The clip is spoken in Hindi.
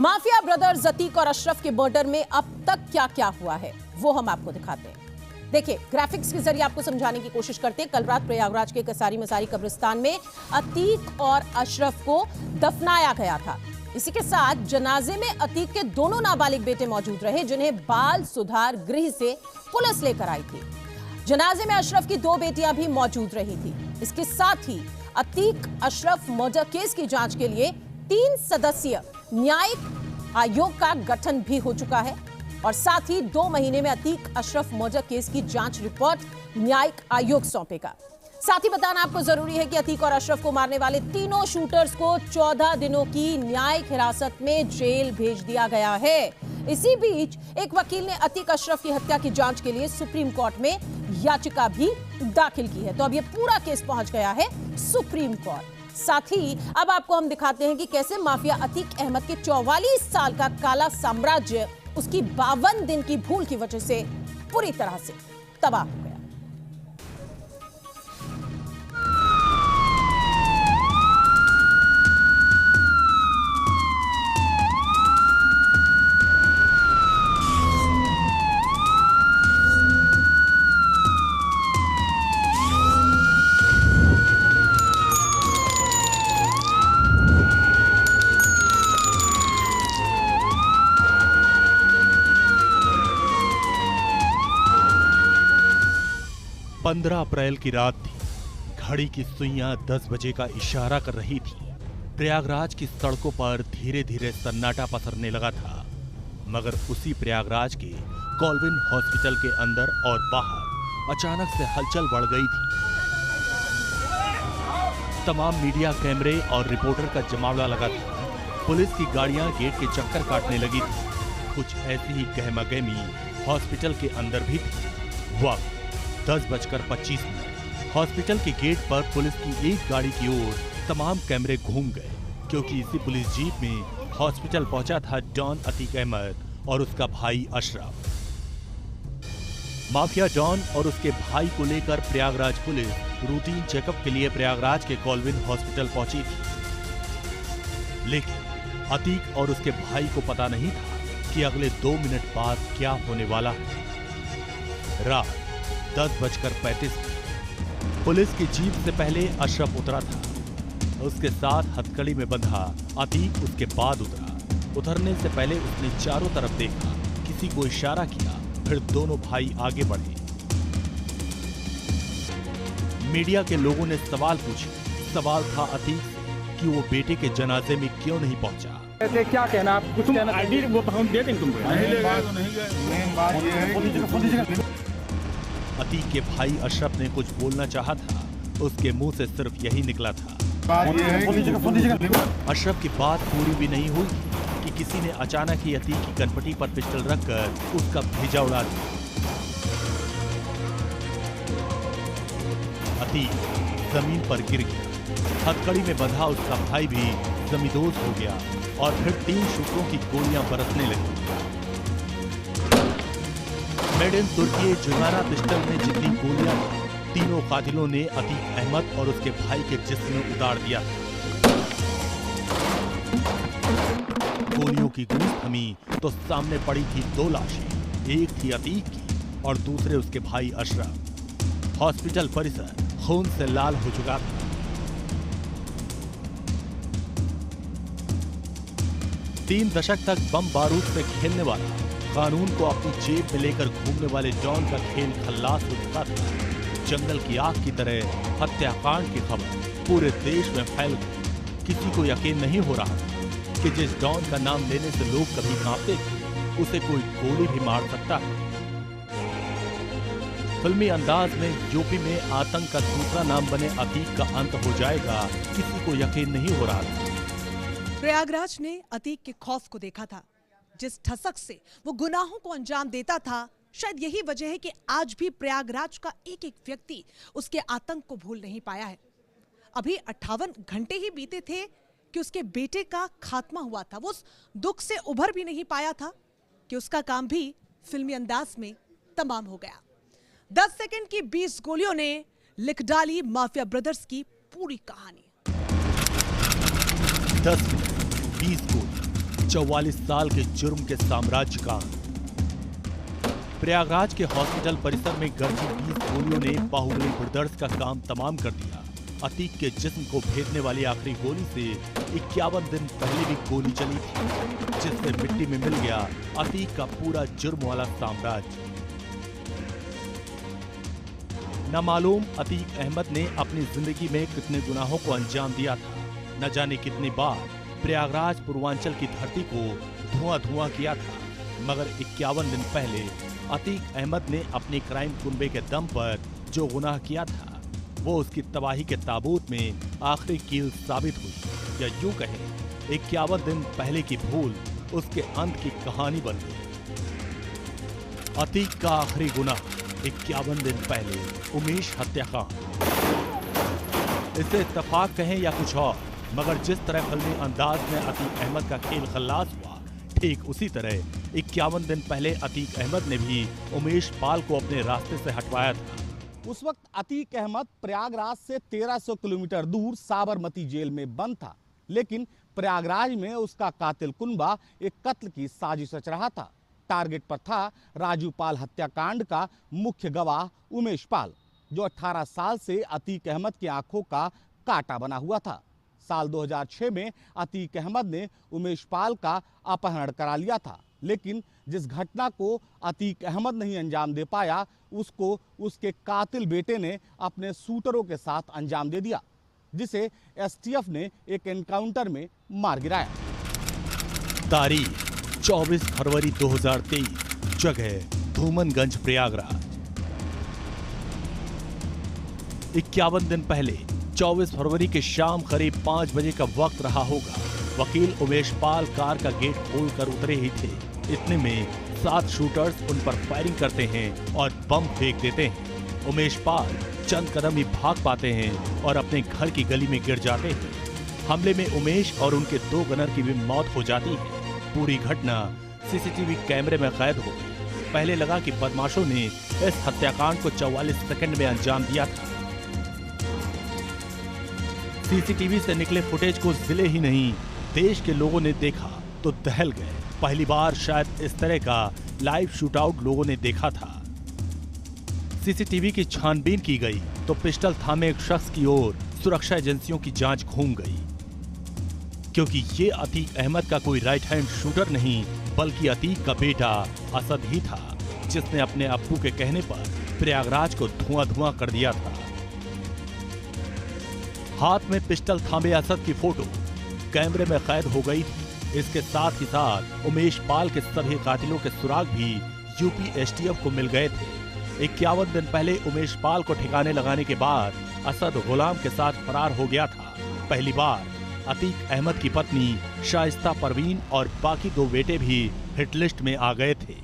माफिया ब्रदर्स अतीक और अशरफ के मर्डर में अब तक क्या क्या हुआ है वो हम आपको दिखाते हैं। देखिए, ग्राफिक्स के जरिए आपको समझाने की कोशिश करते हैं। कल रात प्रयागराज के कसारी मसारी कब्रिस्तान में अतीक और अशरफ को दफनाया गया था। इसी के साथ जनाजे में अतीक के दोनों नाबालिग बेटे मौजूद रहे, जिन्हें बाल सुधार गृह से पुलिस लेकर आई थी। जनाजे में अशरफ की दो बेटियां भी मौजूद रही थी। इसके साथ ही अतीक अशरफ मर्डर केस की जांच के लिए 3 सदस्यीय न्यायिक आयोग का गठन भी हो चुका है और साथ ही 2 महीने में अतीक अशरफ मर्डर केस की जांच रिपोर्ट न्यायिक आयोग सौंपेगा। साथ ही बताना आपको जरूरी है कि अतीक और अशरफ को मारने वाले तीनों शूटर्स को 14 दिनों की न्यायिक हिरासत में जेल भेज दिया गया है। इसी बीच एक वकील ने अतीक अशरफ की हत्या की जांच के लिए सुप्रीम कोर्ट में याचिका भी दाखिल की है। तो अब यह पूरा केस पहुंच गया है सुप्रीम कोर्ट। साथ ही अब आपको हम दिखाते हैं कि कैसे माफिया अतीक अहमद के 44 साल का काला साम्राज्य उसकी 52 दिन की भूल की वजह से पूरी तरह से तबाह हो गया। पंद्रह अप्रैल की रात थी। घड़ी की सुइयां 10 बजे का इशारा कर रही थी। प्रयागराज की सड़कों पर धीरे धीरे सन्नाटा पसरने लगा था, मगर उसी प्रयागराज के कॉल्विन हॉस्पिटल के अंदर और बाहर अचानक से हलचल बढ़ गई थी। तमाम मीडिया कैमरे और रिपोर्टर का जमावड़ा लगा था। पुलिस की गाड़ियां गेट के चक्कर काटने लगी थी। कुछ ऐसी ही गहमागहमी हॉस्पिटल के अंदर भी थी। वक्त 10:25। हॉस्पिटल के गेट पर पुलिस की एक गाड़ी की ओर तमाम कैमरे घूम गए, क्योंकि इसी पुलिस जीप में हॉस्पिटल पहुंचा था डॉन अतीक अहमद और उसका भाई अशरफ। माफिया डॉन और उसके भाई को लेकर प्रयागराज पुलिस रूटीन चेकअप के लिए प्रयागराज के कॉल्विन हॉस्पिटल पहुंची थी। लेकिन अतीक और उसके भाई को पता नहीं था कि अगले 2 मिनट बाद क्या होने वाला है। रात 10:35। पुलिस की जीप से पहले अशरफ उतरा था। उसके साथ हथकड़ी में बंधा अतीक उसके बाद उतरा। उतरने से पहले उसने चारों तरफ देखा, किसी को इशारा किया, फिर दोनों भाई आगे बढ़े। मीडिया के लोगों ने सवाल पूछे। सवाल था अतीक से कि वो बेटे के जनाजे में क्यों नहीं पहुंचा। क्या कहना आप? कुछ कहना? आईडी वो हम दे देंगे तुमको। मेन बात ये है अतीक के भाई अशरफ ने कुछ बोलना चाहा था, उसके मुंह से सिर्फ यही निकला था। अशरफ की बात पूरी भी नहीं हुई कि किसी ने अचानक ही अतीक की कनपटी पर पिस्टल रखकर उसका भेजा उड़ा दिया। अतीक जमीन पर गिर गया। हथकड़ी में बंधा उसका भाई भी जमींदोज हो गया और फिर 3 शूटरों की गोलियां बरसने लगी। मेड इन तुर्की जुगाना पिस्टल में जितनी गोलियां थी, तीनों कातिलों ने अतीक अहमद और उसके भाई के जिस्म में उतार दिया। गोलियों की गूंज थमी तो सामने पड़ी थी 2 लाशें। एक थी अतीक की और दूसरे उसके भाई अशरफ। हॉस्पिटल परिसर खून से लाल हो चुका था। तीन दशक तक बम बारूद से खेलने वाला, कानून को अपनी जेब में लेकर घूमने वाले डॉन का खेल खल्लास हो चुका था। जंगल की आग की तरह हत्याकांड की खबर पूरे देश में फैल गई। किसी को यकीन नहीं हो रहा था कि जिस डॉन का नाम लेने से लोग कभी कांपते थे, उसे कोई गोली भी मार सकता है। फिल्मी अंदाज में यूपी में आतंक का दूसरा नाम बने अतीक का अंत हो जाएगा, किसी को यकीन नहीं हो रहा था। प्रयागराज ने अतीक के खौफ को देखा था। जिस ठसक से वो गुनाहों को अंजाम देता था, शायद यही वजह है कि आज भी प्रयागराज का एक एक व्यक्ति उसके आतंक को भूल नहीं पाया है। अभी 58 घंटे ही बीते थे कि उसके बेटे का खात्मा हुआ था। वो उस दुख से उभर भी नहीं पाया था कि उसका काम भी फिल्मी अंदाज में तमाम हो गया। 10 सेकंड की 20 गोलियों ने लिख डाली माफिया ब्रदर्स की पूरी कहानी। 10 मिनट 20 गोली, 44 साल के जुर्म के साम्राज्य का प्रयागराज के हॉस्पिटल परिसर में गरजी 20 गोलियों ने बाहुबली ब्रदर्स का काम तमाम कर दिया। अतीक के जिस्म को भेदने वाली आखिरी गोली से 51 दिन पहले भी गोली चली थी, जिससे मिट्टी में मिल गया अतीक का पूरा जुर्म वाला साम्राज्य। नामालूम अतीक अहमद ने अपनी जिंदगी में कितने गुनाहों को अंजाम दिया था, न जाने कितनी बार प्रयागराज पूर्वांचल की धरती को धुआं किया था, मगर 51 दिन पहले अतीक अहमद ने अपनी क्राइम कुनबे के दम पर जो गुनाह किया था, वो उसकी तबाही के ताबूत में आखिरी कील साबित हुई, या यूं कहें 51 दिन पहले की भूल उसके अंत की कहानी बन गई। अतीक का आखिरी गुनाह 51 दिन पहले उमेश हत्याकांड। इसे इत्तेफाक कहें या कुछ और, मगर जिस तरह फिल्मी अंदाज में अतीक अहमद का खेल खल्लास हुआ, ठीक उसी तरह 51 दिन पहले अतीक अहमद ने भी उमेश पाल को अपने रास्ते से हटवाया था। उस वक्त अतीक अहमद प्रयागराज से 1300 किलोमीटर दूर साबरमती जेल में बंद था, लेकिन प्रयागराज में उसका कातिल कुनबा एक कत्ल की साजिश रच रहा था। टारगेट पर था राजू पाल हत्याकांड का मुख्य गवाह उमेश पाल, जो 18 साल से अतीक अहमद की आंखों का कांटा बना हुआ था। साल 2006 में अतीक अहमद ने उमेश पाल का अपहरण करा लिया था, लेकिन जिस घटना को अतीक अहमद नहीं अंजाम दे पाया, उसको उसके कातिल बेटे ने अपने शूटरों के साथ अंजाम दे दिया, जिसे एसटीएफ ने एक एनकाउंटर में मार गिराया। तारीख 24 फरवरी 2023, जगह धूमनगंज प्रयागराज। 51 दिन पहले 24 फरवरी के शाम करीब 5 बजे का वक्त रहा होगा। वकील उमेश पाल कार का गेट खोलकर उतरे ही थे, इतने में 7 शूटर्स उन पर फायरिंग करते हैं और बम फेंक देते हैं। उमेश पाल चंद कदम ही भाग पाते हैं और अपने घर की गली में गिर जाते हैं। हमले में उमेश और उनके 2 गनर की भी मौत हो जाती है। पूरी घटना सीसीटीवी कैमरे में कैद हो गई। पहले लगा कि बदमाशों ने इस हत्याकांड को 44 सेकंड में अंजाम दिया था। सीसीटीवी से निकले फुटेज को जिले ही नहीं, देश के लोगों ने देखा तो दहल गए। पहली बार शायद इस तरह का लाइव शूटआउट लोगों ने देखा था। सीसीटीवी की छानबीन की गई तो पिस्टल थामे एक शख्स की ओर सुरक्षा एजेंसियों की जांच घूम गई, क्योंकि ये अतीक अहमद का कोई राइट हैंड शूटर नहीं, बल्कि अतीक का बेटा असद ही था, जिसने अपने अब्बू के कहने पर प्रयागराज को धुआं कर दिया था। हाथ में पिस्टल थामे असद की फोटो कैमरे में कैद हो गई थी। इसके साथ ही साथ उमेश पाल के सभी कातिलों के सुराग भी यूपी एसटीएफ को मिल गए थे। 51 दिन पहले उमेश पाल को ठिकाने लगाने के बाद असद गुलाम के साथ फरार हो गया था। पहली बार अतीक अहमद की पत्नी शाइस्ता परवीन और बाकी 2 बेटे भी हिटलिस्ट में आ गए थे।